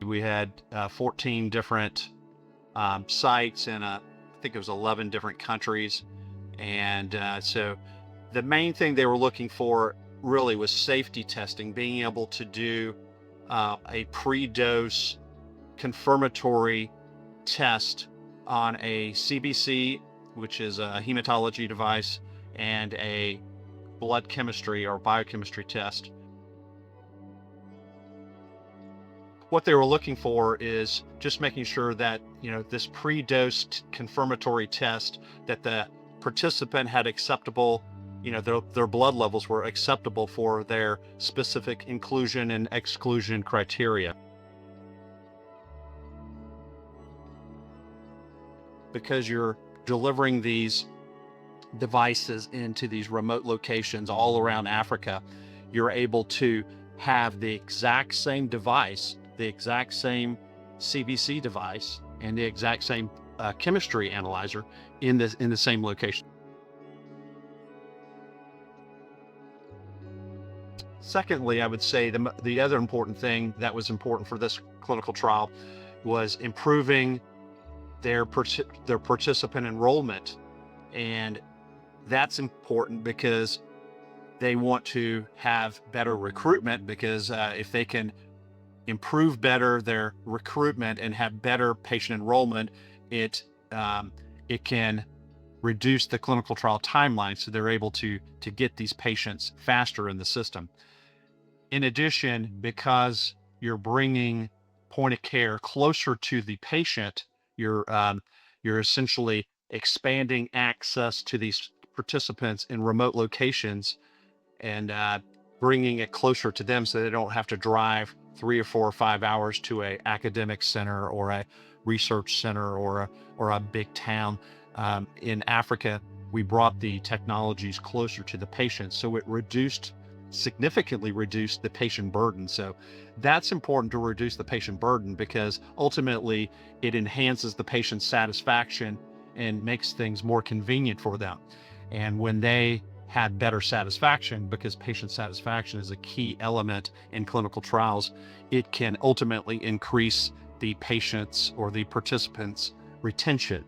We had 14 different sites in I think it was 11 different countries. And so the main thing they were looking for really was safety testing, being able to do a pre-dose confirmatory test on a CBC, which is a hematology device, and a blood chemistry or biochemistry test. What they were looking for is just making sure that, this pre-dosed confirmatory test, that the participant had acceptable, their blood levels were acceptable for their specific inclusion and exclusion criteria. Because you're delivering these devices into these remote locations all around Africa, you're able to have the exact same device, the exact same CBC device, and the exact same chemistry analyzer in the same location. Secondly, I would say the other important thing that was important for this clinical trial was improving their participant enrollment. And that's important because they want to have better recruitment, because if they can improve better their recruitment and have better patient enrollment, it can reduce the clinical trial timeline, so they're able to get these patients faster in the system. In addition, because you're bringing point of care closer to the patient, you're essentially expanding access to these participants in remote locations, and bringing it closer to them, so they don't have to drive 3 or 4 or 5 hours to a academic center or a research center or a big town. In Africa, we brought the technologies closer to the patient, so it significantly reduced the patient burden. So that's important, to reduce the patient burden, because ultimately it enhances the patient's satisfaction and makes things more convenient for them. And when they had better satisfaction, because patient satisfaction is a key element in clinical trials, it can ultimately increase the patient's or the participants' retention.